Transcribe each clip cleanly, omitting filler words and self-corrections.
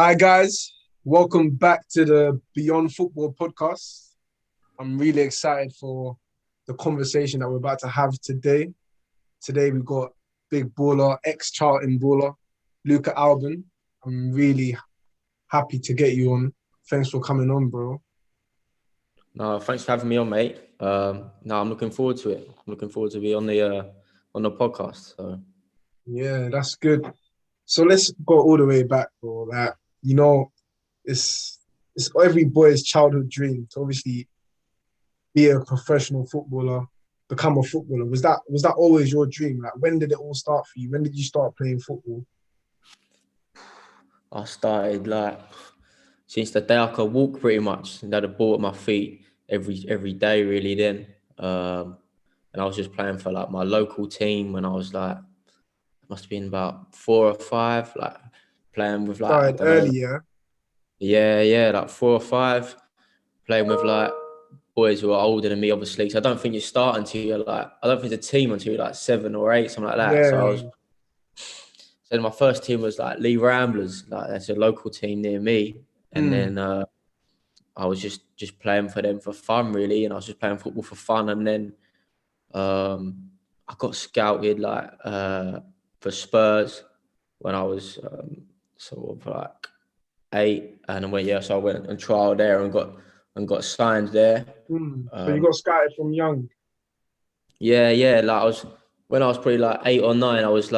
Hi guys, welcome back to the Beyond Football podcast. I'm really excited for the conversation that we're about to have today. Today we've got big baller, ex-Charlton baller, Luca Albon. I'm really happy to get you on. Thanks for coming on, bro. No, thanks for having me on, mate. No, I'm looking forward to it. I'm looking forward to be on the podcast. So Yeah, that's good. So let's go all the way back, bro. You know, it's it's every boy's childhood dream to obviously be a professional footballer, become a footballer. Was that always your dream? Like, when did it all start for you? When did you start playing football? I started since the day I could walk, pretty much, and had a ball at my feet every day, really. Then, and I was just playing for my local team when I was must have been about 4 or 5, playing with I Started don't know, early, yeah. yeah, like 4 or 5, playing with boys who are older than me, obviously. So I don't think you start until I don't think it's a team until you're 7 or 8, something like that. Yeah. So my first team was Lee Ramblers, that's a local team near me. And Mm. then I was just playing for them for fun, really. And I was just playing football for fun. And then I got scouted for Spurs when I was sort of 8. And I so I went and trialed there and got signed there. Mm. So you Um, got scouted from young. Yeah. When I was probably 8 or 9, I was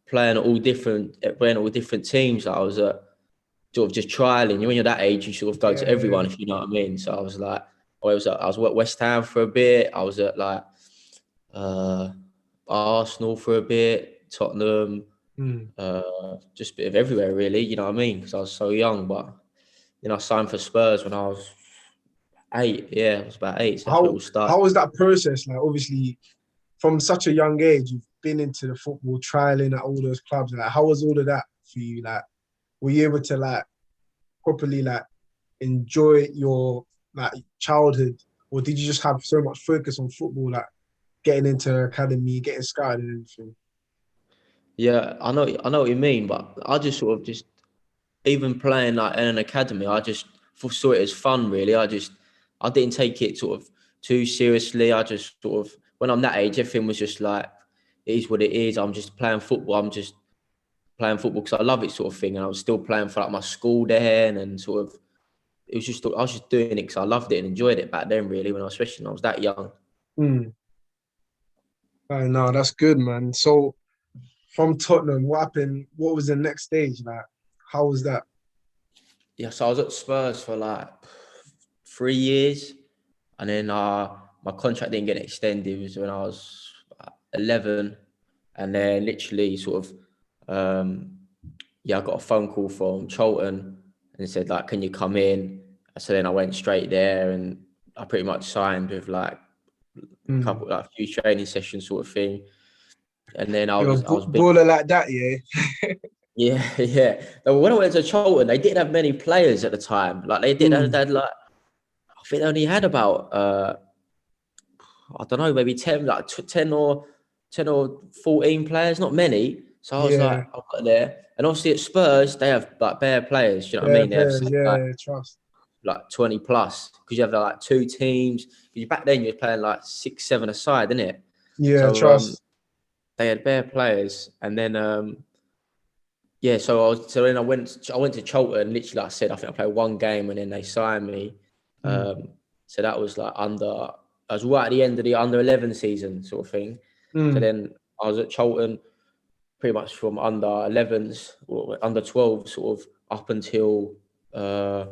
playing all different teams. I was sort of just trialing. When you're that age, you sort of go to Yeah. everyone, if you know what I mean. So I was at West Ham for a bit. I was at uh, Arsenal for a bit, Tottenham, Mm. just a bit of everywhere, really. You know what I mean? Because I was so young. But then I signed for Spurs when I was 8. Yeah, I was about 8. So that's where it How all started. how was that process? Like, obviously, from such a young age, you've been into the football, trialing at all those clubs. Like, how was all of that for you? Like, were you able to properly enjoy your childhood, or did you just have so much focus on football, getting into academy, getting scouted and everything? Yeah, I know what you mean, but I just sort of just even playing in an academy, I just saw it as fun, really. I didn't take it sort of too seriously. I just sort of, when I'm that age, everything was just it is what it is. I'm just playing football. I'm just playing football because I love it, sort of thing. And I was still playing for my school then, and sort of, I was just doing it because I loved it and enjoyed it back then, really, especially when I was that young. Mm. No, that's good, man. So from Tottenham, what happened? What was the next stage? Like, how was that? Yeah, so I was at Spurs for 3 years, and then my contract didn't get extended. It was when I was 11, and then literally sort of I got a phone call from Charlton and said can you come in? So then I went straight there, and I pretty much signed with Mm. a few training sessions, sort of thing. And then You're a I was big. baller like that, yeah. Yeah, yeah. Now, when I went to Charlton, they didn't have many players at the time. They Mm. had I think they only had about I don't know, maybe 10, 10 or 14 players, not many. So I was Yeah, I got there, and obviously at Spurs they have bare players. You know what I yeah, mean? They have players, yeah, trust. 20 plus, because you have two teams. Back then you're playing 6, 7 aside, isn't it? Yeah, So trust. they had bare players, and then then I went to Charlton. Literally, like I said, I think I played one game, and then they signed me. Mm. So that was I was right at the end of the under-11 season, sort of thing. So Mm. then I was at Charlton pretty much from under-11s or under-12, sort of uh,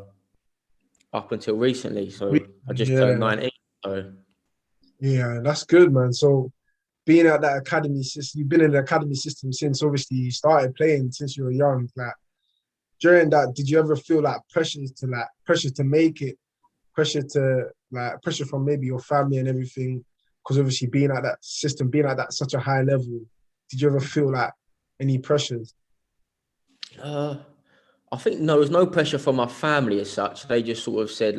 up until recently. So I just turned Yeah, 19. So yeah, that's good, man. So being at that academy system, you've been in the academy system since obviously you started playing since you were young. Like, during that, did you ever feel pressure to make it, pressure from maybe your family and everything? Because obviously being at that system, being at that such a high level, did you ever feel any pressures? uh, I think no, there was no pressure from my family as such. They just sort of said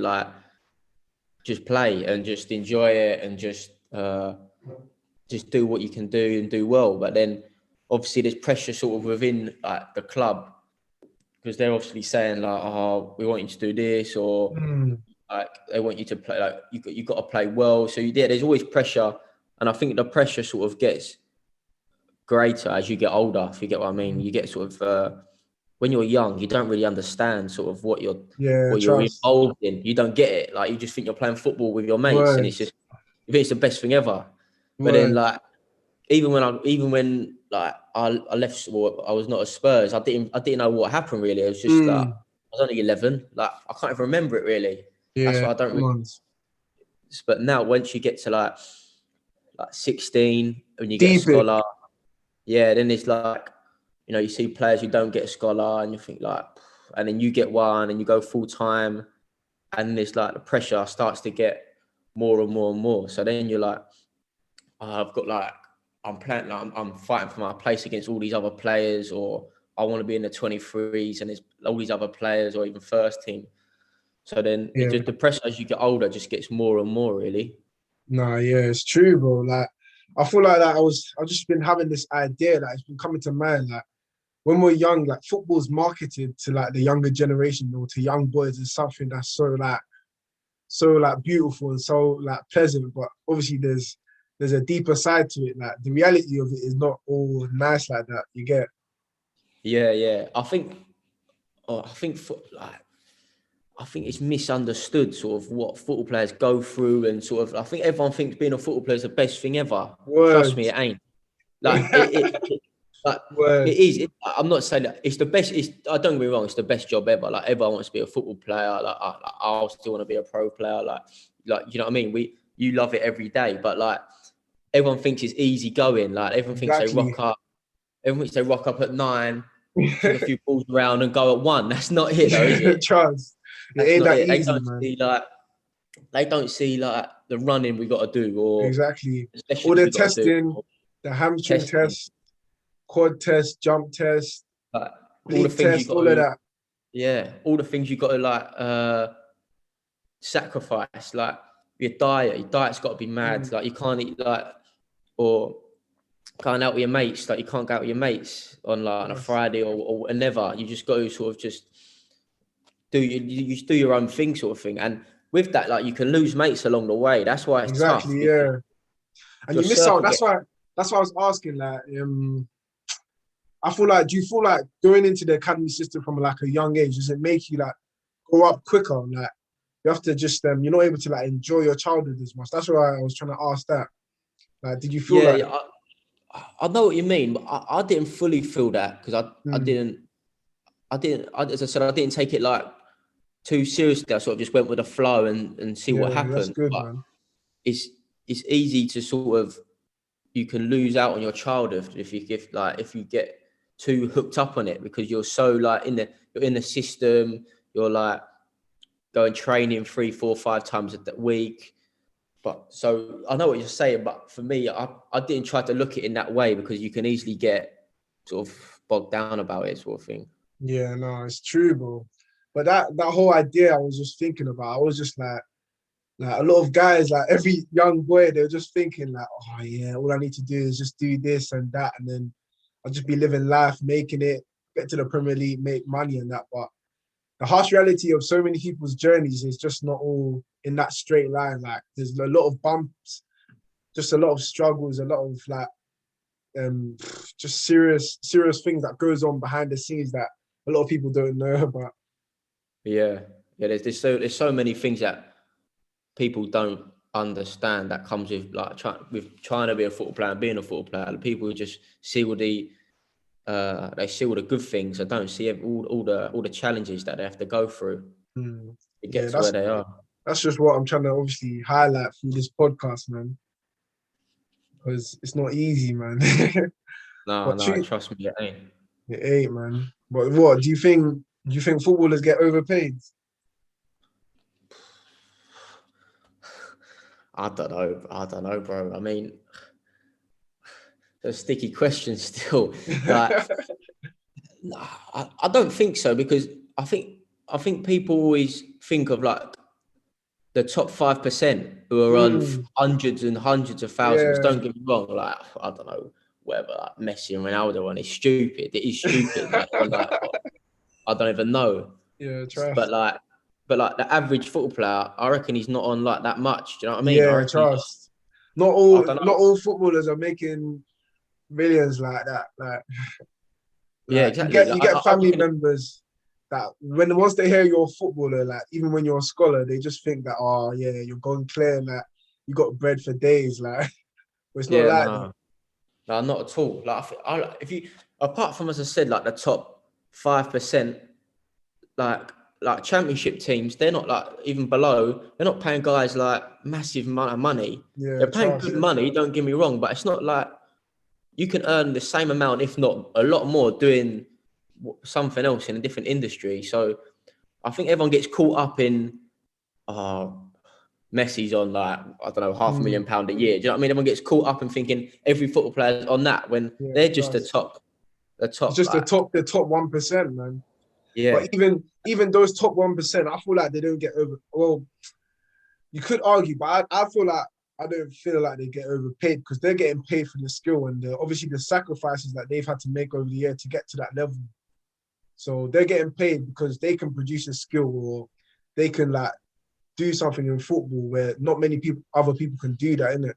just play and just enjoy it, and just do what you can do and do well. But then obviously there's pressure sort of within the club, because they're obviously saying like, oh, we want you to do this, or like they want you to play, like you got to play well. So there's always pressure, and I think the pressure sort of gets greater as you get older. If you get what I mean, you get sort of when you're young, you don't really understand sort of what you're trust. involved in. You don't get it. Like you just think you're playing football with your mates, and Words. you think it's the best thing ever. But then Words. like even when like I left, well, I was not at Spurs. I didn't know what happened really. It was just like I was only 11. Like I can't even remember it really. That's why I don't really. But now once you get to like 16, when you get a scholar, then it's like, you know, you see players who don't get a scholar, and you think like, and then you get one, and you go full time, and it's like the pressure starts to get more and more and more. So then you're like, I've got like, I'm playing, like, I'm fighting for my place against all these other players, or I want to be in the 23s, and there's all these other players, or even first team. So then the pressure as you get older just gets more and more, really. Nah, yeah, it's true, bro. Like, I feel like that I've just been having this idea, like it's been coming to mind, like when we're young, like football's marketed to like the younger generation or to young boys as something that's so beautiful and so like pleasant. But obviously there's a deeper side to it. Like the reality of it is not all nice like that. You get? Yeah. I think it's misunderstood sort of what football players go through, and sort of I think everyone thinks being a football player is the best thing ever. Words. Trust me, it ain't. Like it is. I'm not saying that it's the best. I don't get me wrong. It's the best job ever. Like everyone wants to be a football player. Like I still want to be a pro player. Like you know what I mean. You love it every day, but like everyone thinks it's easy going. Like everyone thinks they rock up. Everyone thinks they rock up at 9, kick a few balls around, and go at 1. That's not it, though, is it? Trust. It ain't that easy, man. They don't see like the running we got to do, or exactly all the testing, the hamstring test, quad test, jump test, all the things test, all of that. Yeah, all the things you got to like sacrifice, like your diet. Your diet's got to be mad. Like you can't eat like, or going out with your mates. Like you can't go out with your mates on like on a Friday or never. You just got to sort of just do your own thing, sort of thing. And with that, like you can lose mates along the way. That's why it's tough. Yeah. And you miss out. That's why I was asking. Like, I feel like, do you feel like going into the academy system from like a young age, does it make you like grow up quicker? Like you have to just you're not able to like enjoy your childhood as much. That's why I was trying to ask that. Like, did you feel like? Yeah, I know what you mean, but I didn't fully feel that because I didn't. As I said, I didn't take it like too seriously. I sort of just went with the flow and see what happened. That's good, but man. It's easy to sort of, you can lose out on your childhood if you get too hooked up on it, because you're so like you're in the system. You're like going training 3, 4, 5 times a week. But so I know what you're saying, but for me, I didn't try to look at it in that way, because you can easily get sort of bogged down about it, sort of thing. Yeah, no, it's true, bro. But that whole idea I was just thinking about, I was just like a lot of guys, like every young boy, they're just thinking like, oh yeah, all I need to do is just do this and that, and then I'll just be living life, making it, get to the Premier League, make money and that. But the harsh reality of so many people's journeys is just not all in that straight line. Like there's a lot of bumps, just a lot of struggles, a lot of like just serious things that goes on behind the scenes that a lot of people don't know about. Yeah. There's so many things that people don't understand that comes with like trying to be a football player and being a football player. People just see all the good things and don't see all the challenges that they have to go through to get to where they are. That's just what I'm trying to obviously highlight through this podcast, man. Because it's not easy, man. No, trust me, it ain't. It ain't, man. But what do you think? Do you think footballers get overpaid? I don't know, bro. I mean, it's a sticky question still. Like, I don't think so, because I think people always think of like the top 5% who are on hundreds and hundreds of thousands. Don't get me wrong. Like, I don't know, whatever, like Messi and Ronaldo on, it's stupid. It is stupid. Like, I don't even know. Yeah, But trust. the average football player, I reckon he's not on like that much. Do you know what I mean? I Yeah, reckon he's, trust. I don't Not know. all footballers are making millions like that. Yeah, Like exactly. you Like get I family reckon, members that once they hear you're a footballer, like even when you're a scholar, they just think that, oh yeah, you're going clear, like you got bread for days, like but it's not yeah, like that. no, not at all. Like if you, apart from, as I said, like the top 5%, like championship teams, they're not like even below. They're not paying guys like massive amount of money. Yeah, They're paying trust. good money. Don't get me wrong, but it's not like you can earn the same amount, if not a lot more, doing something else in a different industry. So I think everyone gets caught up in, oh, Messi's on like, I don't know, Mm, £500,000 a year. Do you know what I mean? Everyone gets caught up in thinking every football player's on that when yeah, they're just trust. the It's top, just like, the top 1%, man. But yeah, even those top 1%, I feel like they don't get over. Well, you could argue, but I feel like I don't feel like they get overpaid because they're getting paid for the skill and obviously the sacrifices that they've had to make over the year to get to that level. So they're getting paid because they can produce a skill or they can like do something in football where not many other people can do that, innit?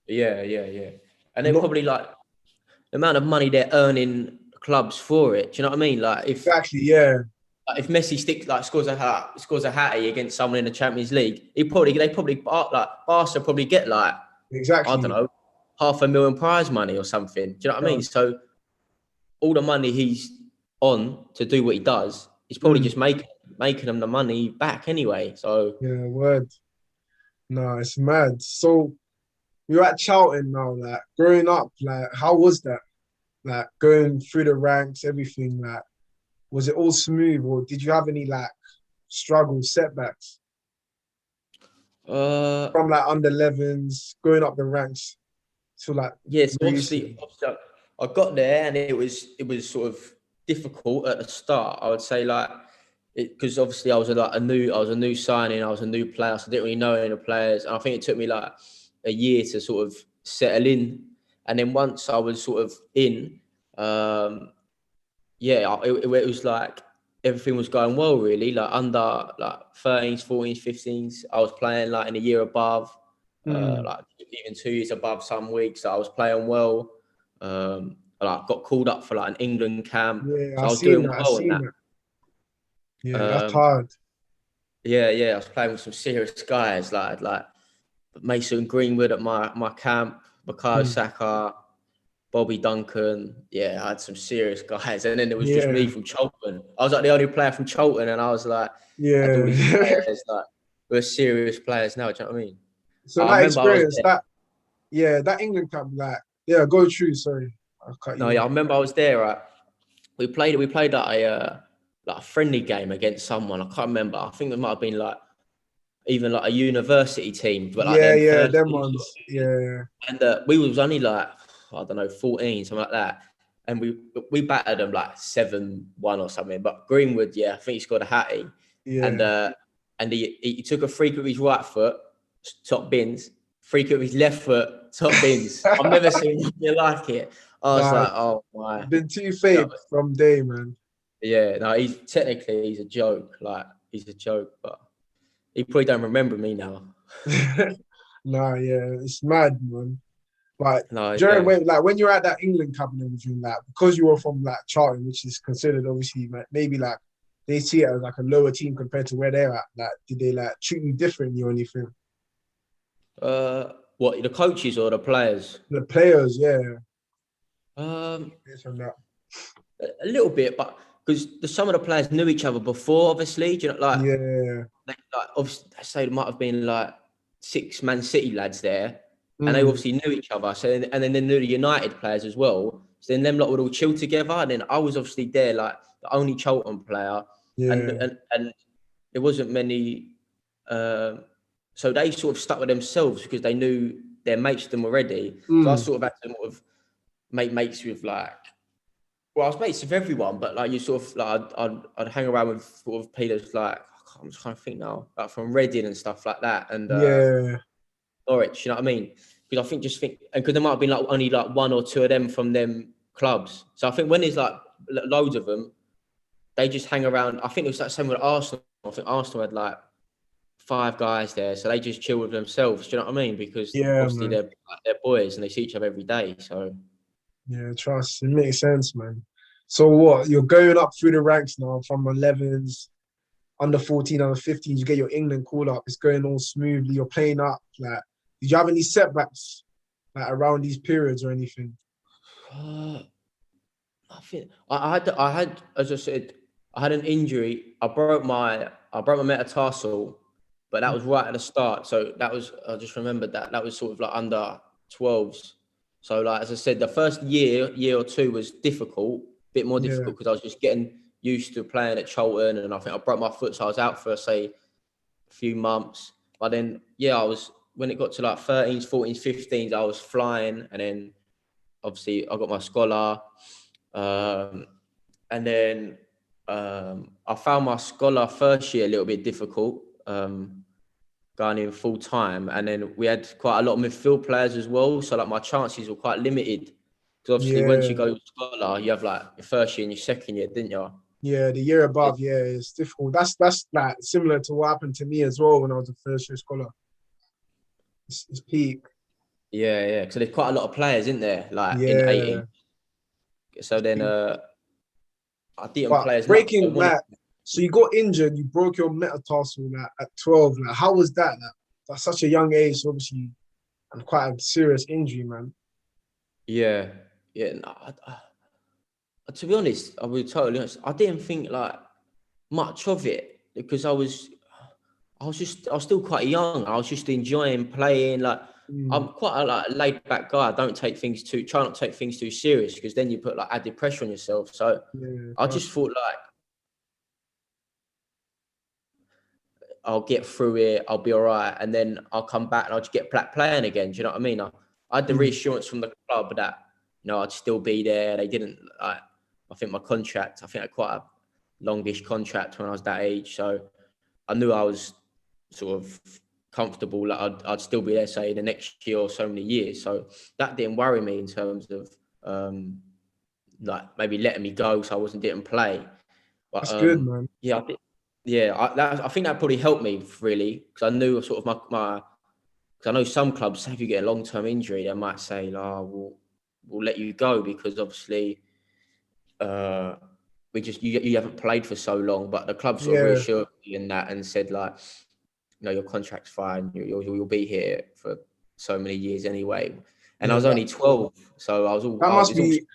yeah. And they're Not probably like, the amount of money they're earning clubs for it. Do you know what I mean? exactly, yeah, If Messi scores a hattie against someone in the Champions League, like Barca probably get like, I don't exactly. know, 500,000 prize money or something. Do you know what I mean? Yeah. So all the money he's on to do what he does, he's probably Mm, just making him the money back anyway. So yeah, word. No, it's mad. So you're at Charlton now, like growing up, like how was that? Like going through the ranks, everything, like was it all smooth or did you have any like struggles, setbacks uh from like under 11s, going up the ranks to like yes, recently? obviously I got there and it was sort of difficult at the start. I would say like because obviously I was a new signing, I was a new player, so I didn't really know any of the players. And I think it took me like a year to sort of settle in. And then once I was sort of in, um, yeah, it was like everything was going well, really. Like under like 13s, 14s, 15s, I was playing like in a year above, Mm. like even 2 years above some weeks. So I was playing well. I like got called up for like an England camp, Yeah, so I was doing I well in seen that. that. Yeah, that's Um, hard. yeah, I was playing with some serious guys like Mason Greenwood at my camp, Bukayo Mm. Saka, Bobby Duncan. Yeah, I had some serious guys. And then it was just me Yeah, from Charlton. I was like the only player from Charlton, and I was like, had all these yeah. players like who are serious players now. Do you know what I mean? So I that remember I was experience, there. that England camp, like, yeah, go true. Sorry, I cut No, you yeah, off. I remember I was there. Right? We played like a friendly game against someone. I can't remember. I think it might have been like even like a university team, but like Yeah, them yeah, first them team sort of ones. Yeah, And we was only like, I don't know, 14, something like that. And we battered them like 7-1 or something. But Greenwood, yeah, I think he scored a hattie. And yeah. uh, and he took a free kick with his right foot, top bins, free kick with his left foot, top bins. I've never seen nothing like it. I was Nah, like, oh my. been too No, fake from day, man. yeah, no, he's a joke. Like, he's a joke, but he probably don't remember me now. Nah, yeah, it's mad, man. Like No, during yeah. when you're at that England Cup and everything, like because you were from like Charlton, which is considered obviously like, maybe like they see it as like a lower team compared to where they're at. Like, did they like treat you differently or anything? What, the coaches or the players? The players, yeah. Um, Based on that. A little bit, but because some of the players knew each other before, obviously. Do you know, Yeah. like obviously, I say there might have been like 6 Man City lads there, and they Mm, obviously knew each other. So and then they knew the United players as well. So then them lot would all chill together, and then I was obviously there, like the only Charlton player, and yeah. and there wasn't many. Um, so they sort of stuck with themselves because they knew their mates with them already. So I Mm, sort of had to sort of make mates with like, well, I was mates with everyone, but like you sort of like I'd hang around with sort of Peter's like, I'm just trying to think now, like from Reading and stuff like that, and yeah. Norwich. You know what I mean? Because I think, and because there might have been like only like one or two of them from them clubs. So I think when there's like loads of them, they just hang around. I think it was that same with Arsenal. I think Arsenal had like 5 guys there, so they just chill with themselves. Do you know what I mean? Because Yeah, obviously man. they're boys and they see each other every day. So Yeah, trust. It makes sense, man. So what? You're going up through the ranks now from 11s, under 14, under 15. You get your England call up. It's going all smoothly. You're playing up. Like, did you have any setbacks like around these periods or anything? uh, I think I had, as I said, I had an injury. I broke my metatarsal, but that was right at the start. So that was, I just remembered that was sort of like under 12s. So like as I said, the first year or two was difficult, a bit more Yeah, difficult because I was just getting used to playing at Charlton, and I think I broke my foot, so I was out for say a few months. But then I was, when it got to like 13s, 14s, 15s, I was flying, and then obviously I got my scholar. Um, and then I found my scholar first year a little bit difficult, going in full time. And then we had quite a lot of midfield players as well. So like my chances were quite limited. Because obviously once you yeah, go scholar, you have like your first year and your second year, didn't you? yeah. The year above, yeah, it's difficult. That's like similar to what happened to me as well when I was a first year scholar. It's peak. Yeah, yeah. So there's quite a lot of players, isn't there? Like in Yeah, 18. So it's then peak. I didn't But play as much as I breaking wanted. like, so you got injured, you broke your metatarsal like at 12. Like, how was that? Like, at such a young age, obviously, and quite a serious injury, man. Yeah, yeah. No, to be honest, I'll be totally honest. I didn't think like much of it because I was still quite young. I was just enjoying playing. Like I'm Mm, quite a like laid back guy. I don't try not to take things too serious because then you put like added pressure on yourself. So yeah, I just trust me. thought like I'll get through it. I'll be all right, and then I'll come back and I'll just get back playing again. Do you know what I mean? I had the Mm, reassurance from the club that I'd still be there. They didn't like. I think my contract. I think I had quite a longish contract when I was that age, so I knew I was sort of comfortable. Like I'd still be there, say, the next year or so many years. So that didn't worry me in terms of like maybe letting me go, so didn't play. But that's good, man. yeah, I think that probably helped me really because I knew sort of my because I know some clubs, say if you get a long term injury, they might say, "Oh, we'll let you go because obviously uh, we just you haven't played for so long." But the club sort of Yeah, reassured me in that and said like, your contract's fine. You'll be here for so many years anyway. And I yeah. was only 12, so I was all. That I must was all. be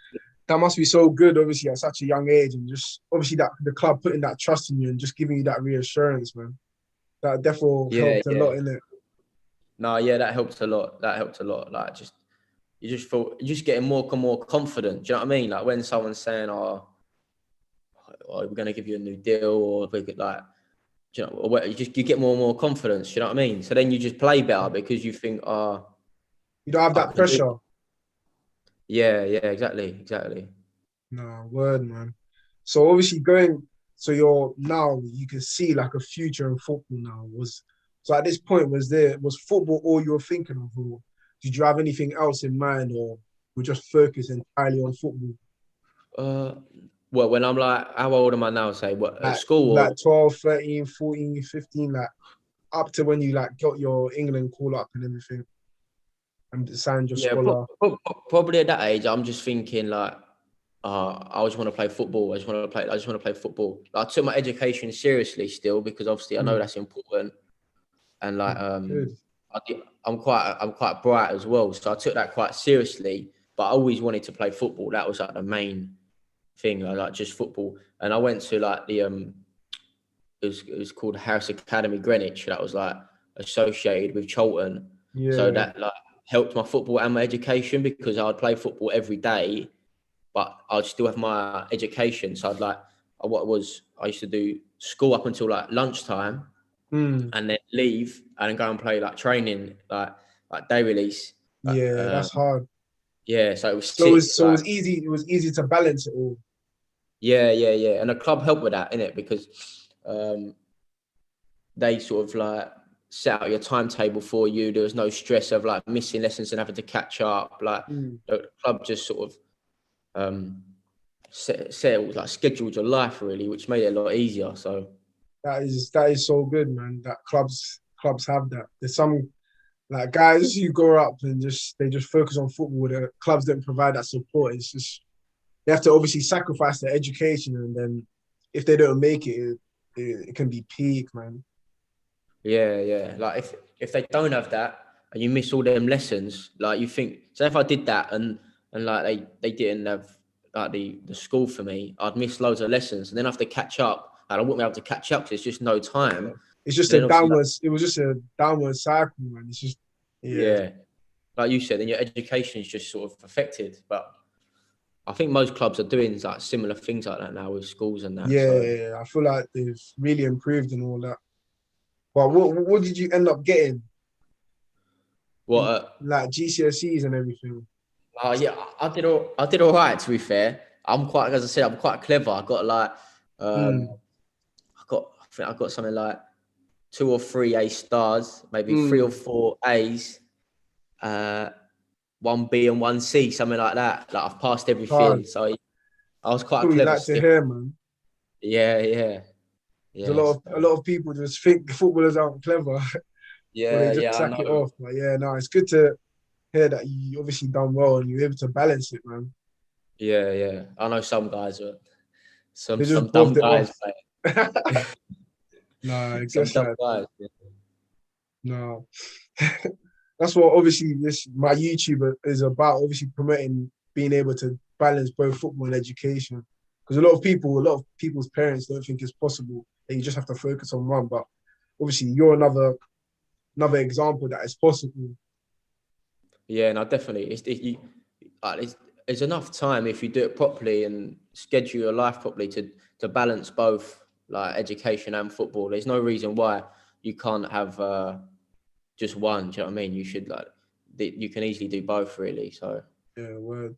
that must be so good, obviously, at such a young age, and just obviously that the club putting that trust in you and just giving you that reassurance, man. That definitely Yeah, helped a yeah. lot in it. No, yeah, that helped a lot. That helped a lot. Like you just feel you're just getting more and more confident. Do you know what I mean? Like when someone's saying, we're going to give you a new deal," or we could like, do you know, or you get more and more confidence. Do you know what I mean? So then you just play better because you think, You don't have I that can do. pressure. Yeah, yeah, exactly. No, word, man. So obviously going, so you're now you can see like a future in football now. So at this point was football all you were thinking of, or did you have anything else in mind, or were just focused entirely on football? Uh, well, when I'm like, how old am I now? Say, what, at Like school or? like 12, 13, 14, 15, like up to when you like got your England call up and everything and signed your Yeah, scholar. probably at that age, I'm just thinking like, I just want to play football. I just want to play football. Like, I took my education seriously still because obviously I know Mm, that's important. And like, good. I'm quite bright as well, so I took that quite seriously. But I always wanted to play football. That was like the main thing, like just football. And I went to like it was called Harris Academy Greenwich. That was like associated with Charlton, so Yeah. that like helped my football and my education because I'd play football every day, but I'd still have my education. So I used to do school up until like lunchtime, Mm, and then leave and then go and play like training, like day release. yeah, that's hard. Yeah, so it was So sick. it Like, was easy. It was easy to balance it all. yeah, and the club helped with that, innit? Because um, they sort of like set out your timetable for you. There was no stress of like missing lessons and having to catch up. Like Mm, the club just sort of um, like scheduled your life really, which made it a lot easier. So That is so good, man. That clubs have that. There's some like guys who grow up and they just focus on football. The clubs don't provide that support. It's just they have to obviously sacrifice their education, and then if they don't make it, it can be peak, man. yeah. Like if they don't have that and you miss all them lessons, like you think, so if I did that and like they didn't have like the school for me, I'd miss loads of lessons and then I have to catch up and I wouldn't be able to catch up because there's just no time. It's just Then a obviously, downwards. It was just a downward cycle, man. It's just yeah, like you said, then your education is just sort of affected. But I think most clubs are doing like similar things like that now with schools and that. So yeah. I feel like they've really improved and all that. But what did you end up getting? what? Like GCSEs and everything. Yeah, I did all right. To be fair, as I said, I'm quite clever. I got like, I think I got something like 2 or 3 A stars, maybe 3 or 4 A's, 1 B and 1 C, something like that. Like I've passed everything, so I was quite What we clever like to still. hear, man. Yeah. There's a lot of people just think footballers aren't clever, or they just I sack it know. off. But yeah, no, it's good to hear that you obviously done well and you're able to balance it, man. Yeah. I know some guys are They some just dumb bobbed it guys, off. mate. Nah, I Some guess dumb that. guys. Yeah. No. That's what obviously my YouTube is about, obviously promoting being able to balance both football and education. Because a lot of people's parents don't think it's possible that you just have to focus on one. But obviously you're another example that it's possible. Yeah, no, definitely. There's enough time if you do it properly and schedule your life properly to balance both like education and football. There's no reason why you can't have just one. Do you know what I mean? You should you can easily do both, really. So Yeah, word.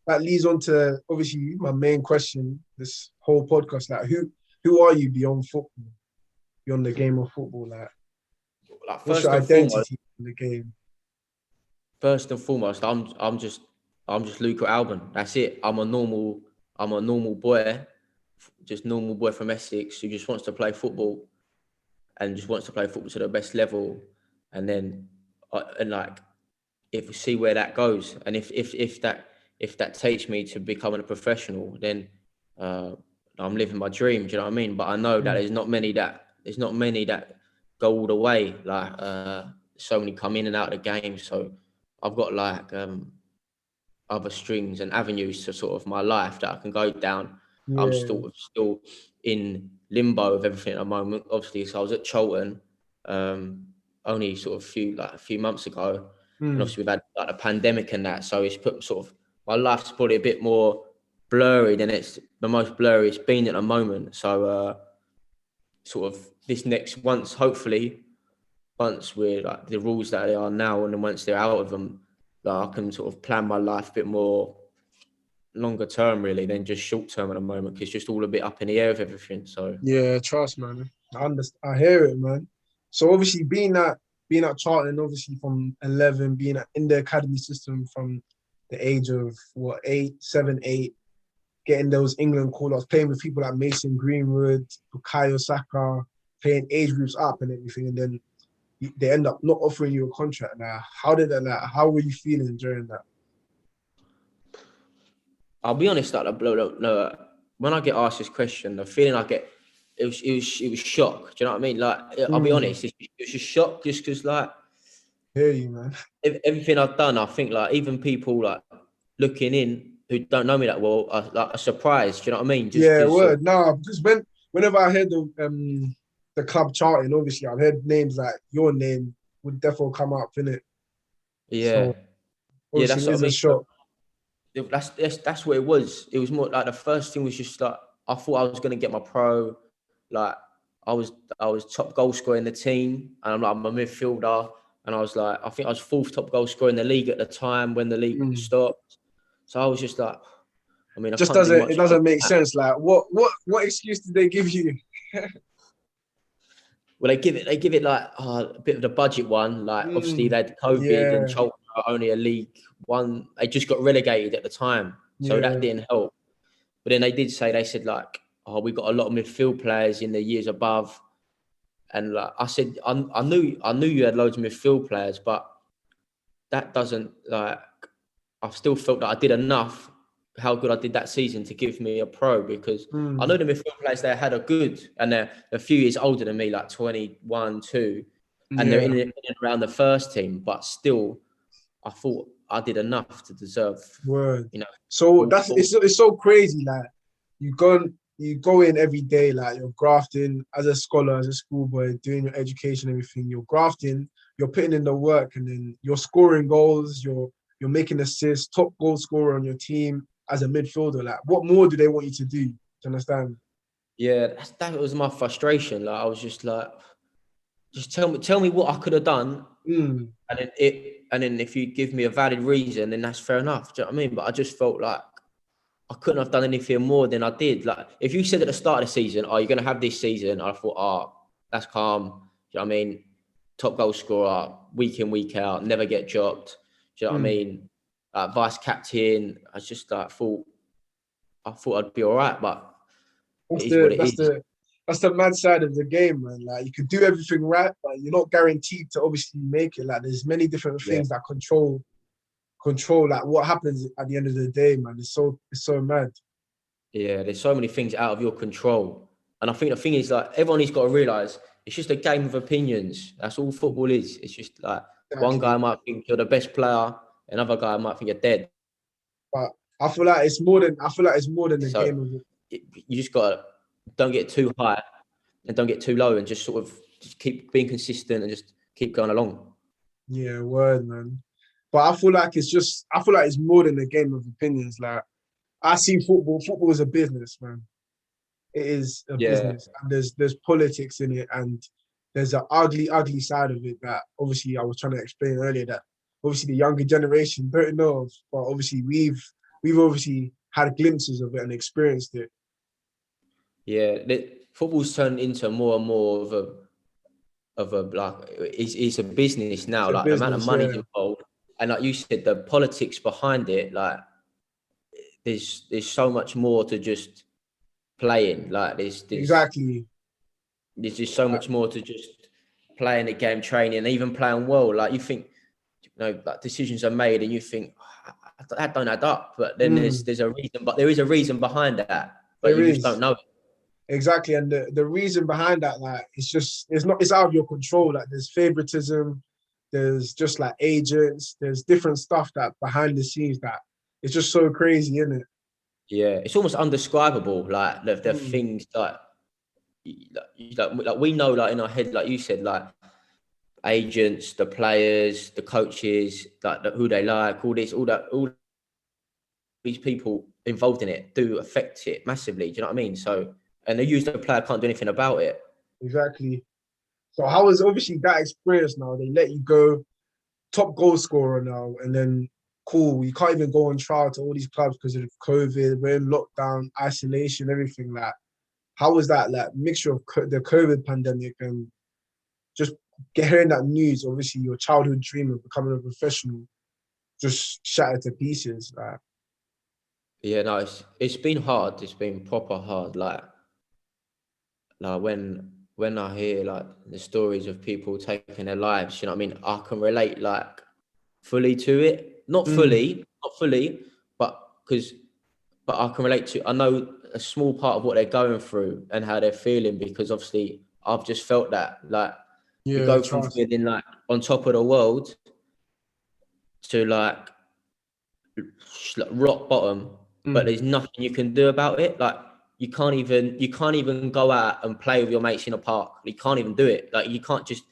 That leads on to obviously my main question, this whole podcast. Like who are you beyond football? Beyond the game of football? like What's your first and foremost, identity in the game? I'm just Luca Albon. That's it. I'm a normal boy, just normal boy from Essex who just wants to play football and just wants to play football to the best level, and then like if we see where that goes, and if that takes me to becoming a professional, then I'm living my dream. Do you know what I mean? But I know that there's not many that go all the way. Like so many come in and out of the game. So I've got like other strings and avenues to sort of my life that I can go down. I'm Yeah. still in limbo of everything at the moment. Obviously, so I was at Charlton only sort of a few months ago, and obviously we've had like a pandemic and that, so it's put sort of my life's probably a bit more blurry than it's the most blurry it's been at the moment. So sort of this next hopefully once we're like the rules that they are now, and then once they're out of them, like I can sort of plan my life a bit more longer term really than just short term at the moment, because it's just all a bit up in the air of everything. So Yeah, trust, man. I understand. I hear it, man. So obviously being at Charlton, obviously from 11, being in the academy system from the age of what 8, 7, 8, getting those England call-ups, playing with people like Mason Greenwood, Bukayo Saka, playing age groups up and everything, and then they end up not offering you a contract. Now, how were you feeling during that? I'll be honest, like when I get asked this question, the feeling I get, it was shock. Do you know what I mean? Like I'll be honest, it was just shock, just because like Hear you, man. everything I've done, I think like even people like looking in who don't know me that well are like surprised. Do you know what I mean? Just Yeah, because word. Nah, because whenever I heard the club charting, obviously I've heard names like your name would definitely come up, innit? yeah, So obviously that's it what I is a mean. shock. That's what it was. It was more like the first thing was just like I thought I was gonna get my pro. Like I was top goal scorer in the team, and I'm a midfielder, and I was like I think I was fourth top goal scorer in the league at the time when the league stopped. So I was just like, I mean, I Just can't do it much more doesn't than make that. sense. Like what excuse did they give you? Well, they give it like a bit of the budget one. Like obviously they had COVID and Yeah, Charlton were only a League One. They just got relegated at the time, so that yeah. didn't help. But then they said like, oh, we got a lot of midfield players in the years above. And like I said, I knew you had loads of midfield players, but that doesn't like. I still felt that I did enough. How good I did that season to give me a pro, because I know the midfield players they had are good, and they're a few years older than me, like 21, 2, and they're in and around the first team. But still, I thought I did enough to deserve. Word. You know. So it's so crazy. Like you go in every day, like you're grafting as a scholar, as a schoolboy, doing your education, everything. You're grafting, you're putting in the work, and then you're scoring goals. You're making assists, top goal scorer on your team as a midfielder. Like, what more do they want you to do? Do you understand? Yeah, that was my frustration. Like I was just like, just tell me what I could have done, and then if you give me a valid reason, then that's fair enough. Do you know what I mean? But I just felt like I couldn't have done anything more than I did. Like if you said at the start of the season, "Oh, you're going to have this season," I thought, "Oh, that's calm." Do you know what I mean? Top goal scorer, week in, week out, never get dropped. Do you know what I mean? Vice captain. I just like I thought I'd be all right, but it is what it is. That's the mad side of the game, man. Like you could do everything right, but you're not guaranteed to obviously make it. Like there's many different things that control like what happens at the end of the day, man. It's so mad. Yeah, there's so many things out of your control. And I think the thing is, like, everyone has got to realise it's just a game of opinions. That's all football is. It's just like one guy might think you're the best player, another guy might think you're dead. But I feel like it's more than a game of it. You just got to don't get too high and don't get too low, and just sort of just keep being consistent and just keep going along. Yeah, word, man. But I feel like it's more than a game of opinions. Like I see football. Football is a business, man. It is a business, and there's politics in it, and there's an ugly side of it that obviously I was trying to explain earlier. That obviously the younger generation don't know of, but obviously we've obviously had glimpses of it and experienced it. Yeah, football's turned into more and more of a like it's a business now. Like the amount of money involved, and like you said, the politics behind it. Like there's so much more to just playing. Like there's just so much more to just playing the game, training, and even playing well. Like you think, like decisions are made, and you think that don't add up. But then there's a reason, but there is a reason behind that, but you just don't know it. Exactly, and the reason behind that, like, it's out of your control. Like, there's favoritism, there's just like agents, there's different stuff that behind the scenes that it's just so crazy, isn't it? Yeah, it's almost undescribable. Like the things like we know, like in our head, like you said, like agents, the players, the coaches, like who they like, all these people involved in it do affect it massively. Do you know what I mean? So. And they use the player can't do anything about it. Exactly. So how was obviously that experience now? They let you go, top goal scorer now, and then cool, you can't even go on trial to all these clubs because of COVID. We're in lockdown, isolation, everything. Like, how was that like mixture of the COVID pandemic and just hearing that news? Obviously, your childhood dream of becoming a professional just shattered to pieces. Like, yeah, no, it's been hard. It's been proper hard. Like when I hear like the stories of people taking their lives, you know what I mean? I can relate like fully to it. Not fully, but I can relate to. I know a small part of what they're going through and how they're feeling, because obviously I've just felt that. Like you go from feeling like on top of the world to like rock bottom, but there's nothing you can do about it. Like you can't even go out and play with your mates in a park. You can't even do it. Like you just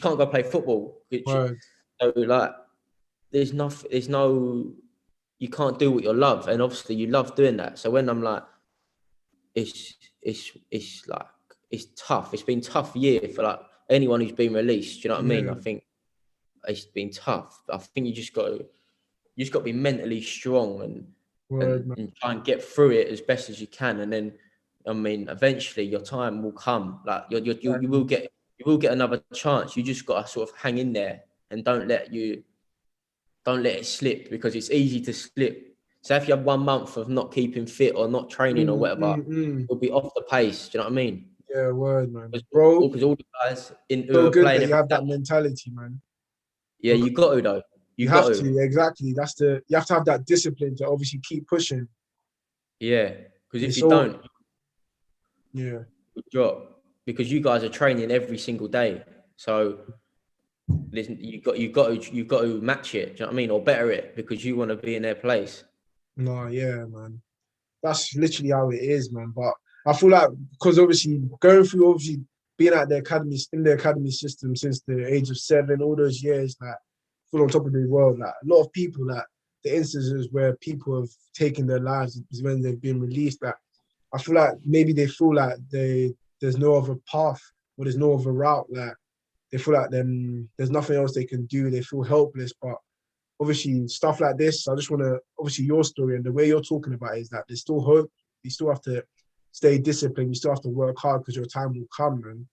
can't go play football. So like there's no you can't do what you love, and obviously you love doing that. So when I'm like it's like it's tough. It's been a tough year for like anyone who's been released. Do you know what I mean? I think it's been tough. I think you just got to be mentally strong and try and get through it as best as you can. And then, I mean, eventually your time will come. Like you will get another chance. You just got to sort of hang in there and don't let it slip, because it's easy to slip. So if you have 1 month of not keeping fit or not training or whatever, Mm. you'll be off the pace. Do you know what I mean? Yeah, word, man. Bro, Because all the guys who so are good playing that you every have day, that mentality, man. yeah, you got to though. You You got have to, to, yeah, exactly. You have to have that discipline to obviously keep pushing. yeah. Because if It's you all, don't, yeah. you drop. Because you guys are training every single day, so you got to match it. Do you know what I mean, or better it because you want to be in their place. No, yeah, man. That's literally how it is, man. But I feel like because obviously going through obviously being at the academy in the academy system since the age of 7, all those years, like full on top of the world, like a lot of people, like the instances where people have taken their lives is when they've been released. Like I feel like maybe they feel like there's no other path or there's no other route. Like they feel like there's nothing else they can do. They feel helpless, but obviously stuff like this, I just want to, obviously your story and the way you're talking about it is that there's still hope. You still have to stay disciplined. You still have to work hard because your time will come, man.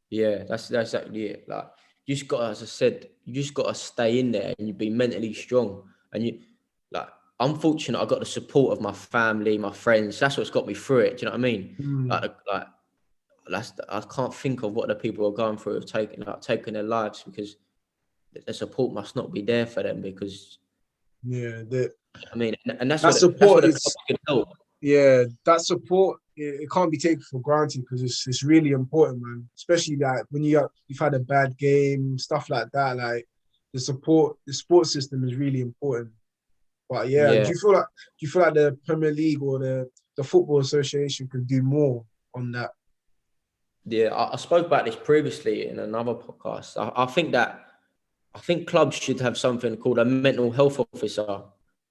Yeah, that's exactly it. Like you just got, as I said, you just got to stay in there and you be mentally strong. And you, like, I'm fortunate. I got the support of my family, my friends. That's what's got me through it. Do you know what I mean? Like I can't think of what the people are going through of taking their lives because the support must not be there for them because Yeah, I mean, and that that's what support the club is, can help. yeah, that support, it can't be taken for granted because it's really important, man. Especially like when you've had a bad game, stuff like that. Like the support system is really important. But yeah, Yeah, do you feel like the Premier League or the Football Association could do more on that? yeah. I spoke about this previously in another podcast. I think clubs should have something called a mental health officer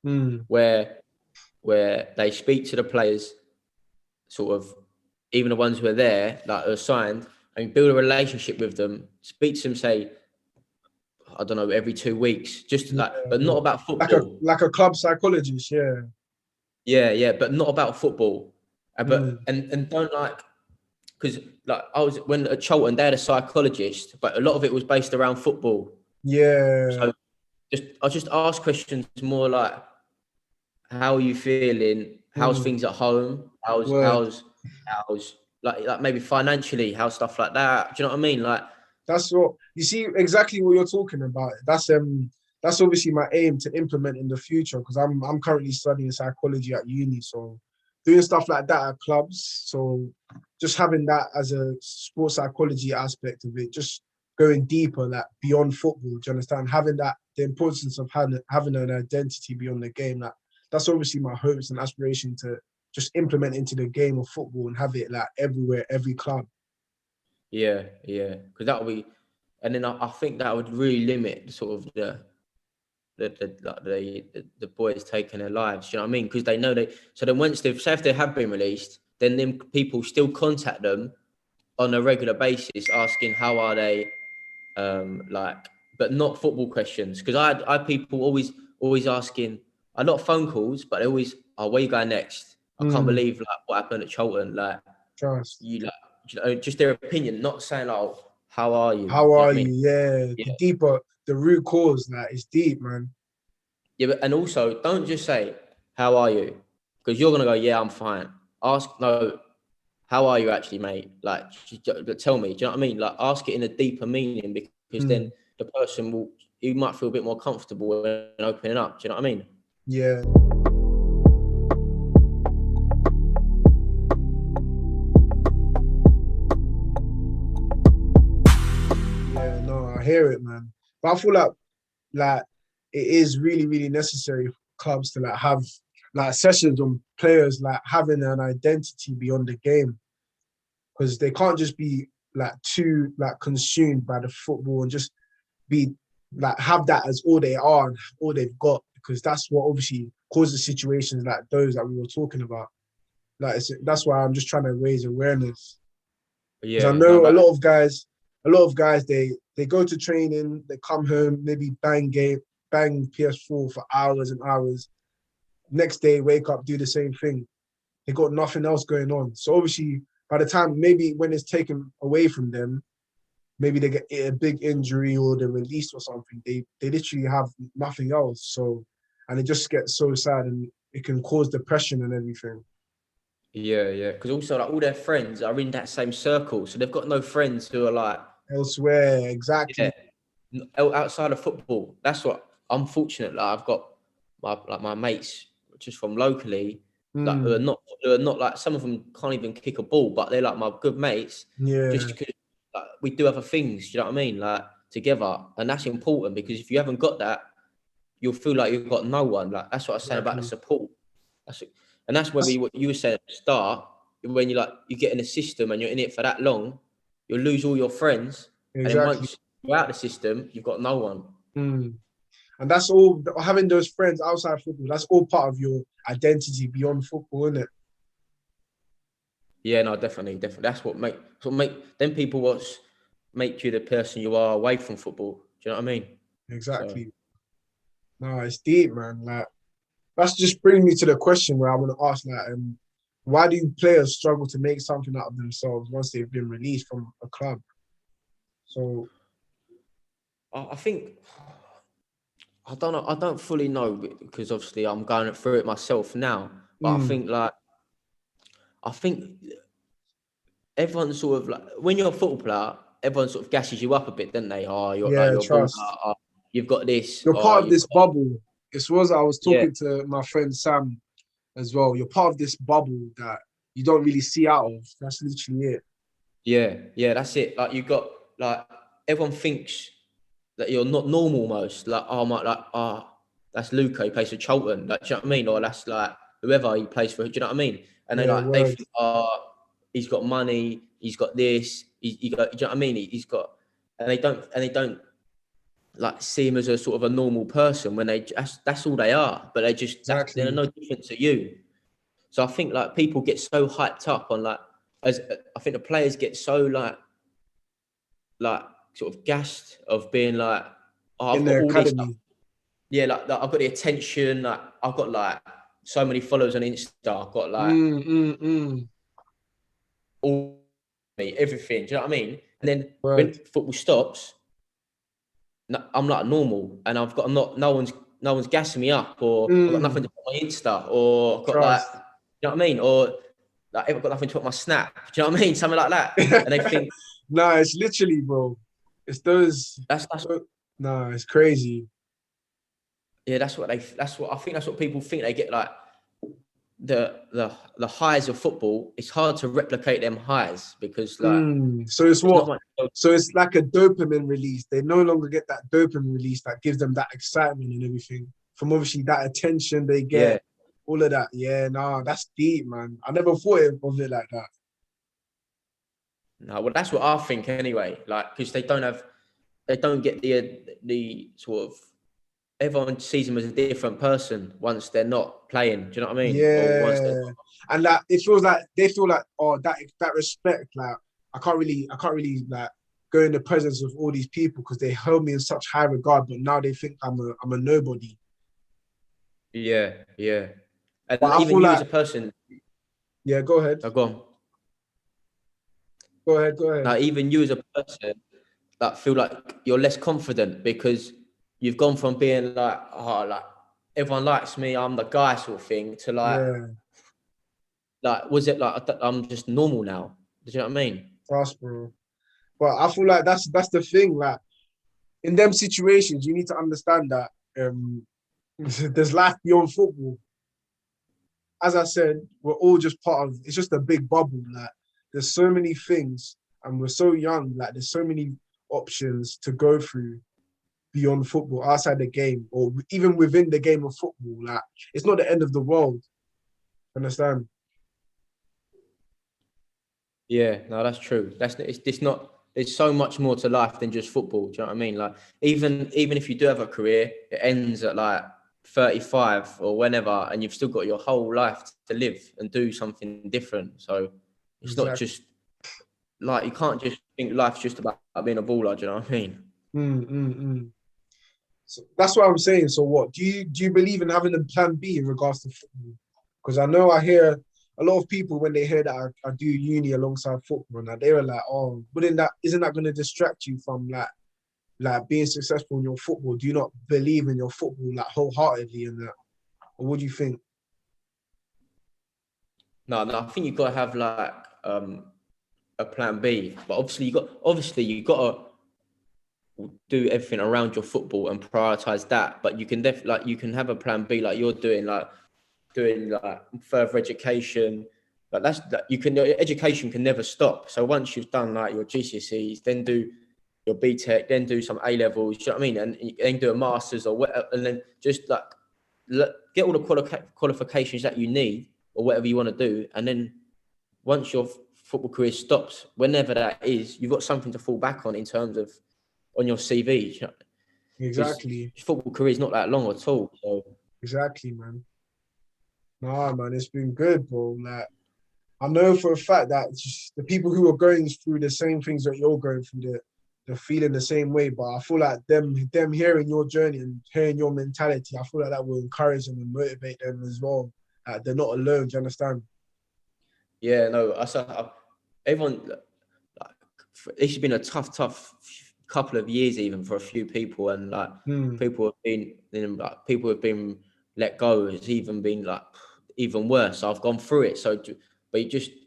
Mm. where they speak to the players, sort of, even the ones who are there, like are signed, and build a relationship with them. Speak to them, say, I don't know, every 2 weeks, just Yeah, like, but not what about like a football. club psychologist, yeah. Yeah, but not about football. But Mm. and don't like because like I was when at Charlton, they had a psychologist, but a lot of it was based around football. Yeah. So I just ask questions more like, how are you feeling? How's Mm. things at home? Word. How's like maybe financially, how stuff like that. Do you know what I mean? Like, That's what you see exactly what you're talking about. That's obviously my aim to implement in the future because I'm currently studying psychology at uni. So doing stuff like that at clubs. So just having that as a sports psychology aspect of it, just going deeper, like beyond football. Do you understand? Having that the importance of having an identity beyond the game. That's obviously my hopes and aspiration to just implement into the game of football and have it like everywhere, every club. yeah, because that would be, and then I think that would really limit sort of the boys taking their lives. You know what I mean? Because they know they. So then once they've, say if they have been released, then them people still contact them on a regular basis, asking how are they, like, but not football questions. Because I had people always asking a lot of phone calls, but they always, oh, where you going next? I can't Mm, believe like what happened at Charlton. Like trust. you like, you know, just their opinion, not saying like, oh, how are you? Do How you know what are I mean? you? Yeah, Yeah. the deeper, the root cause, like it's deep, man. Yeah, but, and also don't just say, how are you? Because you're gonna go, yeah, I'm fine. Ask, no, how are you actually, mate? Like, tell me. Do you know what I mean? Like, ask it in a deeper meaning because then Mm, the person will, you might feel a bit more comfortable when opening up. Do you know what I mean? yeah, yeah. No, I hear it, man. But I feel like it is really, really necessary for clubs to like have like sessions on players like having an identity beyond the game because they can't just be like too like consumed by the football and just be like have that as all they are and all they've got because that's what obviously causes situations like those that we were talking about. Like that's why I'm just trying to raise awareness But because I yeah, no, know but a lot of guys they go to training, they come home, maybe bang PS4 for hours and hours. Next day, wake up, do the same thing. They got nothing else going on. So obviously, by the time maybe when it's taken away from them, maybe they get a big injury or they're released or something. They literally have nothing else. So and it just gets so sad, and it can cause depression and everything. Yeah, yeah. Because also, like, all their friends are in that same circle, so they've got no friends who are like Elsewhere, exactly. outside of football. That's what I'm fortunate. Like, I've got my mates just from locally, like who are not like, some of them can't even kick a ball, but they're like my good mates. Yeah, Just because, like, we do other things. Do you know what I mean? Like, together, and that's important, because if you haven't got that, you'll feel like you've got no one. Like, that's what I was saying about the exactly. support. And that's where what you were saying at the start. When you get in a system and you're in it for that long, you'll lose all your friends, and then Exactly. once you're out of the system, you've got no one. Mm. And that's all, having those friends outside football, that's all part of your identity beyond football, isn't it? Yeah, no, definitely. That's what make them people make you the person you are away from football. Do you know what I mean? So, Exactly. No, it's deep, man. Like, that's just bringing me to the question where I want to ask, like, why do players struggle to make something out of themselves once they've been released from a club? So, I think, I don't know. I don't fully know, because obviously I'm going through it myself now. But I think everyone sort of, like, when you're a football player, everyone sort of gasses you up a bit, don't they? Oh, yeah, you're a baller. trust. Oh, you've got this. You're Oh, part of you've this got, bubble. I was yeah, talking to my friend Sam as well. You're part of this bubble that you don't really see out of. That's literally it. yeah, yeah. That's it. Like, you got, like, everyone thinks that you're not normal almost. Like, oh my, like, that's Luca, he plays for Charlton. Like, do you know what I mean? Or that's like whoever he plays for. Do you know what I mean? And Yeah, they word. think, he's got money, he's got this, he got, do you know what I mean? He's got, and they don't like see him as a sort of a normal person, when that's all they are. But they're Exactly. no different to you. So I think, like, people get so hyped up on, like, as I think the players get so like sort of gassed of being like, oh, In I've got the all this. academy. Yeah, like I've got the attention. Like, I've got like so many followers on Insta. I've got like Mm, mm, mm. all everything. Do you know what I mean? And then when Word. football stops, I'm like normal, and I've got no one's gassing me up, or I've got nothing Mm. to put on my Insta, or I've got like, Trust. you know what I mean, or like, I've got nothing to put on my Snap. Do you know what I mean? Something like that. And they think Nah, it's literally, bro. It's those. that's Nah, it's crazy. yeah, that's what I think. That's what people think. They get like the highs of football. It's hard to replicate them highs, because like So it's there's not what? much. So it's like a dopamine release. They no longer get that dopamine release that gives them that excitement and everything from obviously that attention they Yeah, get, all of that. Yeah, nah, that's deep, man. I never thought of it like that. no, well, that's what I think anyway. Like, because they don't get the sort of, everyone sees them as a different person once they're not playing. Do you know what I mean? Or once they're Yeah, and like it feels like they feel like, oh, that respect. Like I can't really like go in the presence of all these people because they held me in such high regard. But now they think I'm a nobody. yeah, yeah. But And I even feel you as like, a person, yeah, go ahead, go on. go ahead, go ahead. Now, even you as a person, that feel like you're less confident, because you've gone from being like, oh, like, everyone likes me, I'm the guy, sort of thing, to Yeah, like, was it like, I'm just normal now? Do you know what I mean? fast, bro. But I feel like that's the thing. Like in them situations, you need to understand that there's life beyond football. As I said, we're all just part of. It's just a big bubble. Like there's so many things, and we're so young. Like there's so many options to go through beyond football, outside the game, or even within the game of football. Like it's not the end of the world. Understand? Yeah, no, that's true. It's not. There's so much more to life than just football. Do you know what I mean? Like, even if you do have a career, it ends at like 35 or whenever, and you've still got your whole life to live and do something different. So it's not Exactly. just like, you can't just think life's just about being a baller. Do you know what I mean? Mm, mm, mm. So that's what I'm saying. So what do you believe in having a plan B in regards to football? Because I know I hear a lot of people when they hear that I do uni alongside football, and they were like, "Oh, isn't that going to distract you from like like being successful in your football? Do you not believe in your football like wholeheartedly in that, or what do you think? No, I think you've got to have like a plan B. But obviously you got to do everything around your football and prioritize that. But you can you can have a plan B, like you're doing like further education. But your education can never stop. So once you've done like your GCSEs, then do your BTEC, then do some A levels. You know what I mean? And then do a masters or whatever, and then just like get all the qualifications that you need or whatever you want to do, and then once your football career stops, whenever that is, you've got something to fall back on in terms of on your CV. You know? Exactly. Football career is not that long at all. So. Exactly, man. Nah, man, it's been good, bro. Like, I know for a fact that just the people who are going through the same things that you're going through, they're feeling the same way. But I feel like them hearing your journey and hearing your mentality, I feel like that will encourage them and motivate them as well. They're not alone. Do you understand? Yeah, no. Everyone. Like, it's been a tough couple of years, even for a few people, and like people have been let go. It's even been like even worse. I've gone through it. So, but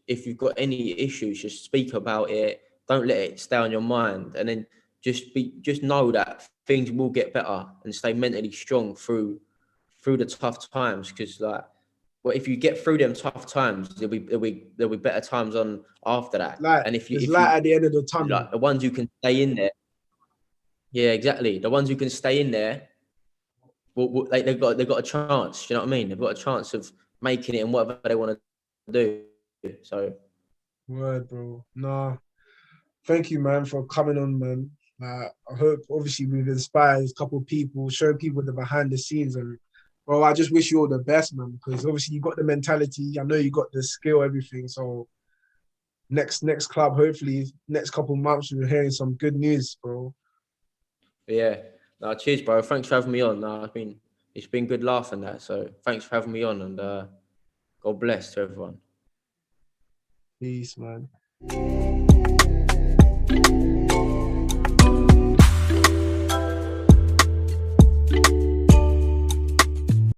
if you've got any issues, just speak about it. Don't let it stay on your mind, and then just know that things will get better, and stay mentally strong through the tough times. Because like, well, if you get through them tough times, there'll be better times on after that. Like, And if there's you light at the end of the tunnel. like the ones who can stay in there, yeah, exactly. The ones who can stay in there, they've got a chance. You know what I mean? They've got a chance of making it in whatever they want to do. So, Word, bro. Nah, thank you, man, for coming on, man. I hope, obviously, we've inspired a couple of people, showing people the behind the scenes. And, bro, I just wish you all the best, man, because obviously you got the mentality. I know you got the skill, everything. So next club, hopefully, next couple of months, we're hearing some good news, bro. yeah. No, cheers, bro. Thanks for having me on. No, it's been good laughing that. So thanks for having me on, and God bless to everyone. Peace, man.